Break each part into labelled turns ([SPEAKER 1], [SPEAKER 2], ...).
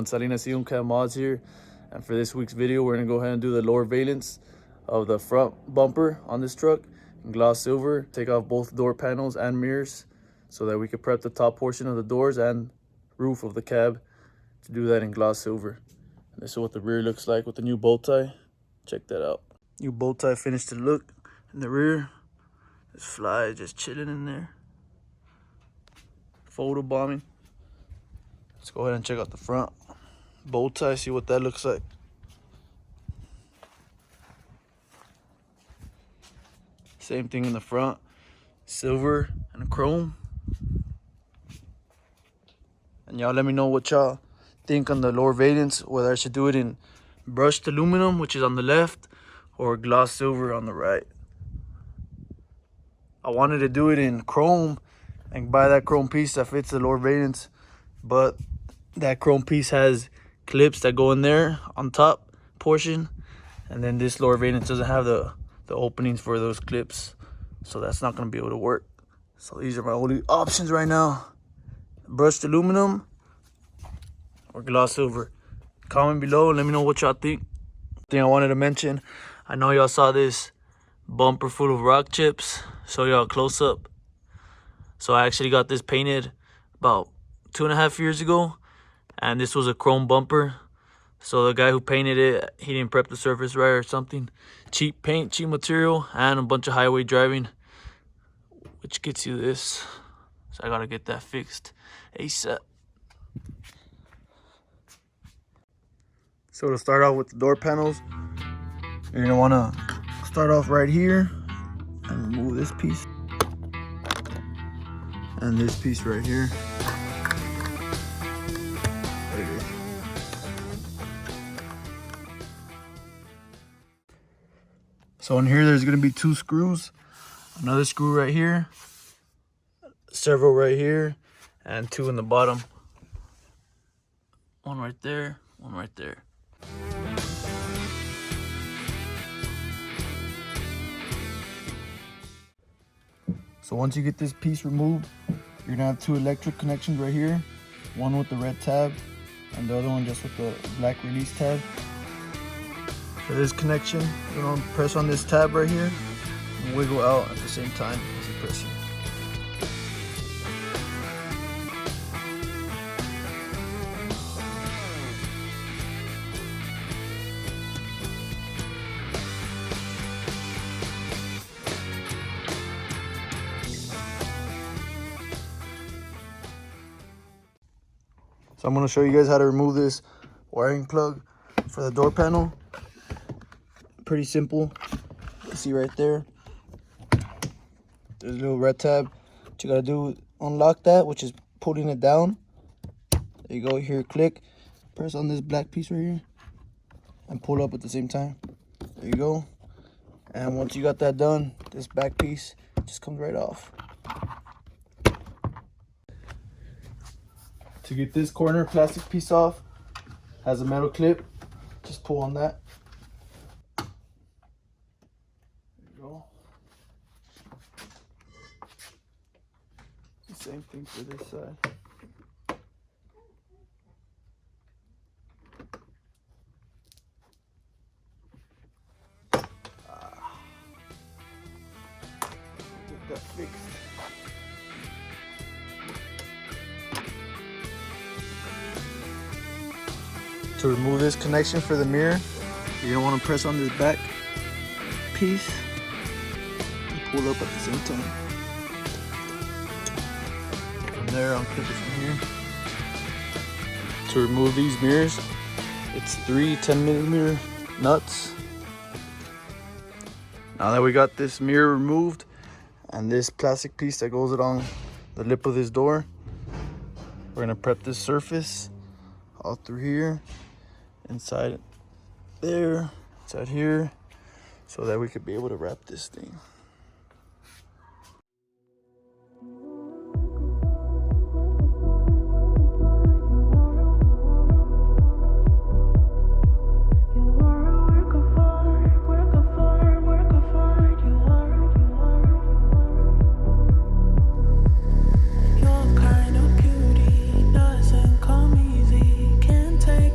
[SPEAKER 1] Salinacion Cab Mods here, and for this week's video we're going to go ahead and do the lower valence of the front bumper on this truck in gloss silver. Take off both door panels and mirrors so that we can prep the top portion of the doors and roof of the cab to do that in gloss silver. And this is what the rear looks like with the new bow tie. Check that out. New bow tie finished to look in the rear. This fly is just chilling in there, photo bombing. Let's go ahead and check out the front bow tie, see what that looks like. Same thing in the front, silver and chrome. And y'all let me know what y'all think on the lower valence, whether I should do it in brushed aluminum, which is on the left, or gloss silver on the right. I wanted to do it in chrome and buy that chrome piece that fits the lower valence, but that chrome piece has clips that go in there on top portion, and then this lower valence doesn't have the openings for those clips, so that's not going to be able to work. So these are my only options right now: brushed aluminum or gloss silver. Comment below and let me know what y'all think. Thing I wanted to mention, I know y'all saw this bumper full of rock chips. Show y'all a close-up. So I actually got this painted about 2.5 years ago, and this was a chrome bumper. So the guy who painted it, he didn't prep the surface right or something. Cheap paint, cheap material, and a bunch of highway driving, which gets you this. So I gotta get that fixed ASAP. So to start off with the door panels, you're gonna wanna start off right here and remove this piece and this piece right here. There it is. So in here there's gonna be 2 screws, another screw right here, several right here, and 2 in the bottom. One right there, one right there. So once you get this piece removed, you're gonna have 2 electric connections right here, one with the red tab and the other one just with the black release tab. For this connection, you're gonna press on this tab right here and wiggle out at the same time as you press it. So I'm going to show you guys how to remove this wiring plug for the door panel. Pretty simple. You see right there, there's a little red tab. What you got to do is unlock that, which is pulling it down. There you go. Here, click, press on this black piece right here and pull up at the same time. There you go. And once you got that done, this back piece just comes right off. To get this corner plastic piece off, has a metal clip. Just pull on that. There you go. The same thing for this side. Get that fixed. To remove this connection for the mirror, you're gonna want to press on this back piece and pull up at the same time. From there, I'll clip it from here. To remove these mirrors, it's 3 10mm nuts. Now that we got this mirror removed and this plastic piece that goes along the lip of this door, we're gonna prep this surface all through here, inside there, inside here, so that we could be able to wrap this thing.
[SPEAKER 2] Your kind of beauty doesn't come easy, can't take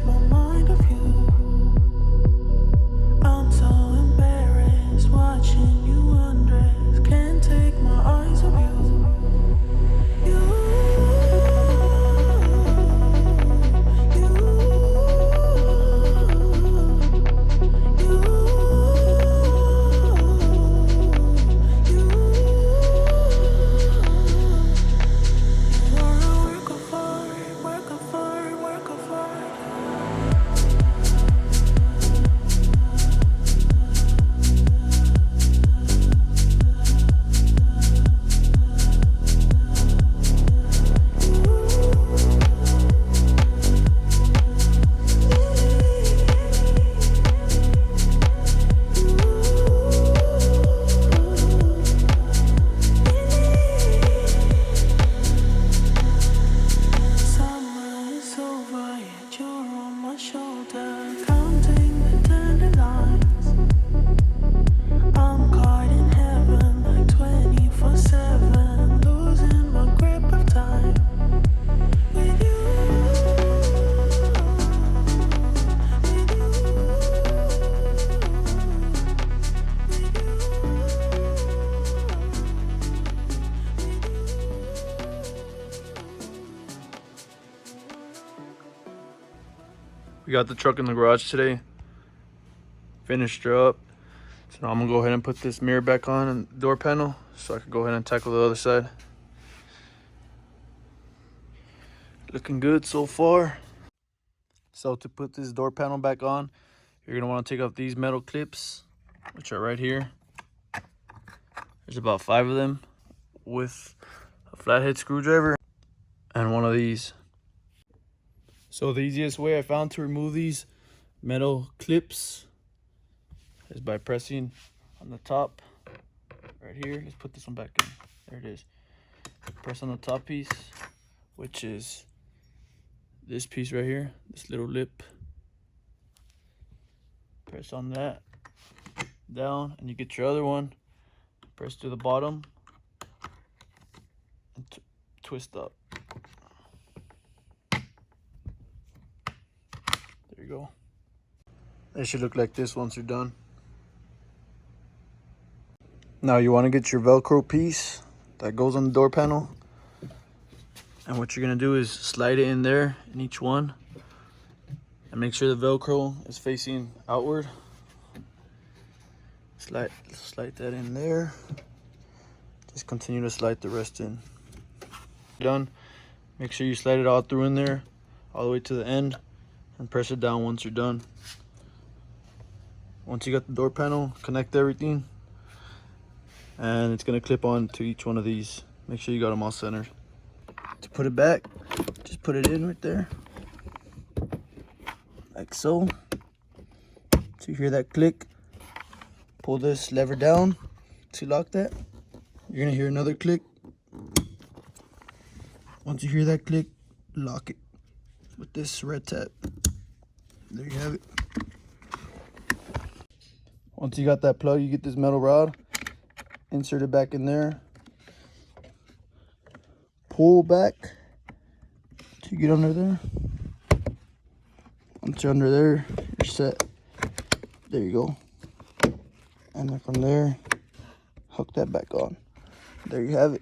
[SPEAKER 1] got the truck in the garage today. Finished her up. So now I'm gonna go ahead and put this mirror back on and door panel so I can go ahead and tackle the other side. Looking good so far. So to put this door panel back on, you're gonna want to take off these metal clips, which are right here. There's about 5 of them with a flathead screwdriver and one of these. So the easiest way I found to remove these metal clips is by pressing on the top right here. Let's put this one back in. There it is. Press on the top piece, which is this piece right here, this little lip. Press on that down and you get your other one. Press to the bottom and twist up. There you go. It should look like this once you're done. Now you want to get your Velcro piece that goes on the door panel. And what you're going to do is slide it in there in each one. And make sure the Velcro is facing outward. Slide that in there. Just continue to slide the rest in. Done. Make sure you slide it all through in there, all the way to the end. And press it down once you're done. Once you got the door panel, connect everything. And it's gonna clip on to each one of these. Make sure you got them all centered. To put it back, just put it in right there, like so. So you hear that click, pull this lever down to lock that. You're gonna hear another click. Once you hear that click, lock it with this red tab. There you have it. Once you got that plug, you get this metal rod. Insert it back in there. Pull back to get under there. Once you're under there, you're set. There you go. And then from there, hook that back on. There you have it.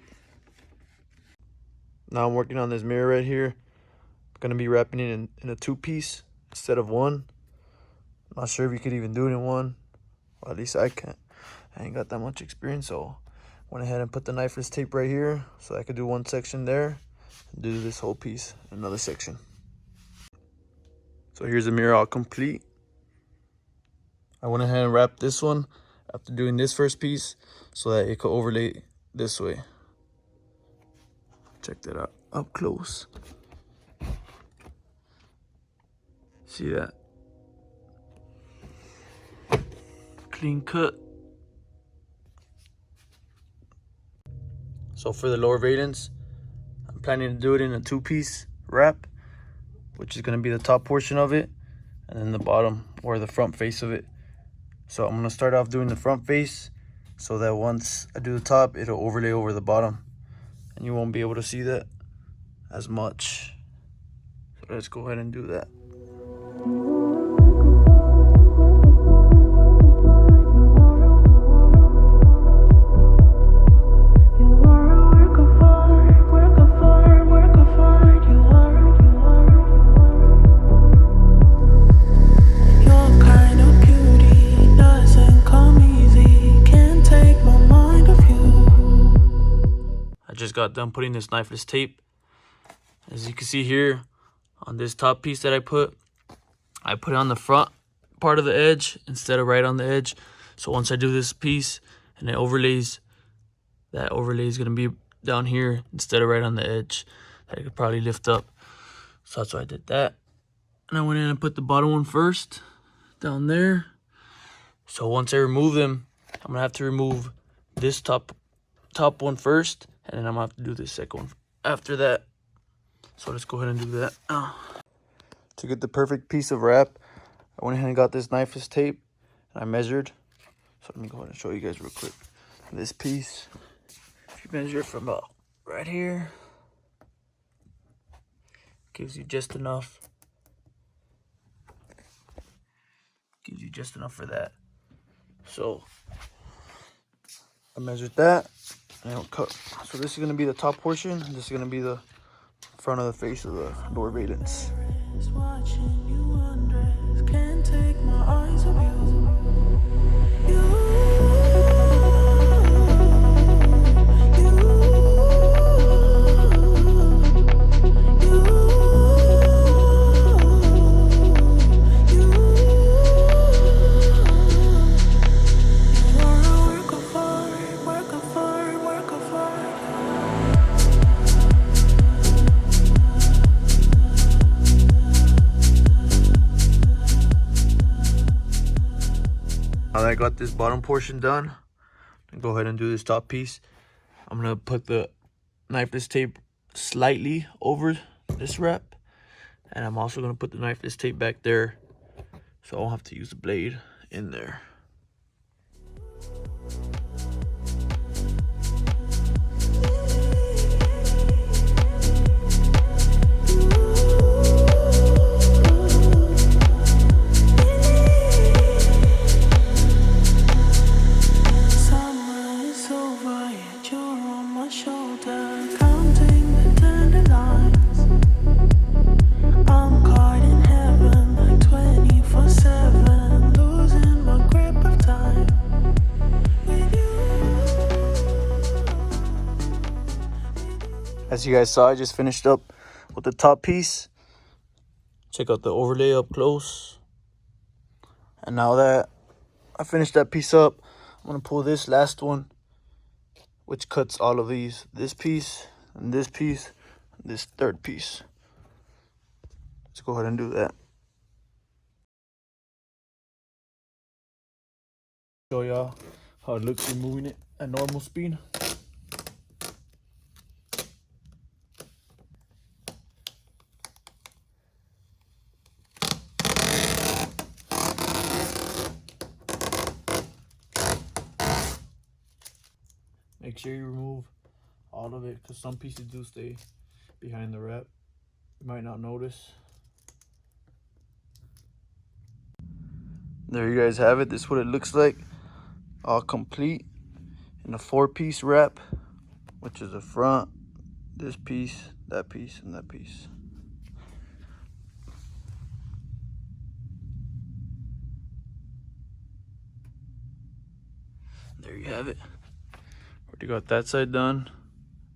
[SPEAKER 1] Now I'm working on this mirror right here. I'm gonna be wrapping it in a 2-piece instead of 1. Not sure if you could even do it in 1. Well, at least I can't. I ain't got that much experience, so went ahead and put the knifeless tape right here so I could do one section there and do this whole piece in another section. So here's the mirror all complete. I went ahead and wrapped this one after doing this first piece so that it could overlay this way. Check that out up close. See that? Clean cut. So for the lower valence, I'm planning to do it in a 2-piece wrap, which is going to be the top portion of it, and then the bottom or the front face of it. So I'm going to start off doing the front face so that once I do the top, it'll overlay over the bottom, and you won't be able to see that as much. So let's go ahead and do that. Just got done putting this knifeless tape. As you can see here on this top piece that I put it on the front part of the edge instead of right on the edge. So once I do this piece and it overlays, that overlay is going to be down here instead of right on the edge that I could probably lift up. So that's why I did that. And I went in and put the bottom one first down there. So once I remove them, I'm going to have to remove this top one first. And then I'm going to have to do this second one after that. So let's go ahead and do that. To get the perfect piece of wrap, I went ahead and got this knifeless tape. And I measured. So let me go ahead and show you guys real quick. This piece, if you measure it from about right here, gives you just enough. Gives you just enough for that. So I measured that. And it'll cut. So this is going to be the top portion, and this is going to be the front of the face of the door valence. Now that I got this bottom portion done, I'll go ahead and do this top piece. I'm gonna put the knifeless tape slightly over this wrap, and I'm also gonna put the knifeless tape back there so I won't have to use the blade in there. As you guys saw, I just finished up with the top piece. Check out the overlay up close. And now that I finished that piece up, I'm gonna pull this last one, which cuts all of these. This piece, and this third piece. Let's go ahead and do that. Show y'all how it looks removing it at normal speed. Make sure you remove all of it because some pieces do stay behind the wrap. You might not notice. There you guys have it. This is what it looks like. All complete in a 4-piece wrap, which is the front, this piece, that piece, and that piece. There you have it. Already got that side done.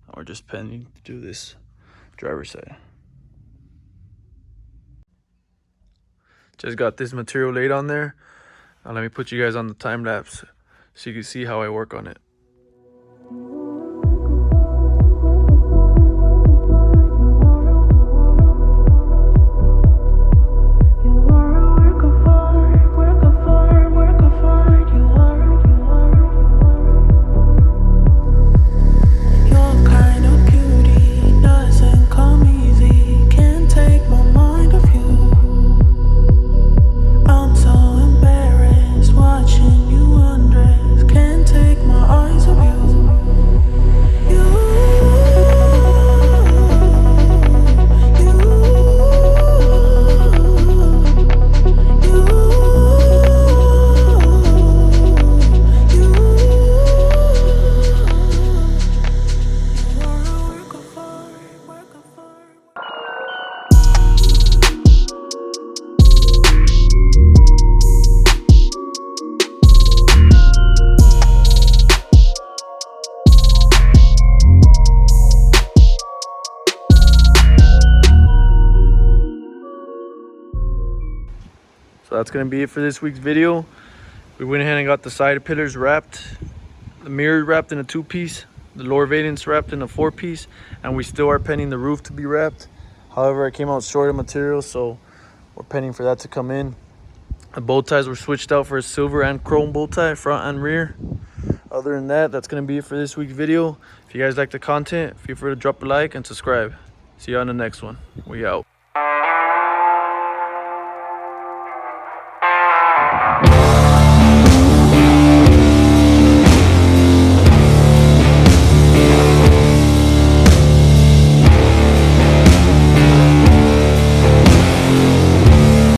[SPEAKER 1] Now we're just pending to do this driver's side. Just got this material laid on there. Now let me put you guys on the time lapse so you can see how I work on it. So that's gonna be it for this week's video. We went ahead and got the side pillars wrapped, the mirror wrapped in a 2-piece, the lower valence wrapped in a 4-piece, and we still are pending the roof to be wrapped. However, it came out short of material, so we're pending for that to come in. The bow ties were switched out for a silver and chrome bow tie, front and rear. Other than that, that's gonna be it for this week's video. If you guys like the content, feel free to drop a like and subscribe. See you on the next one. We out.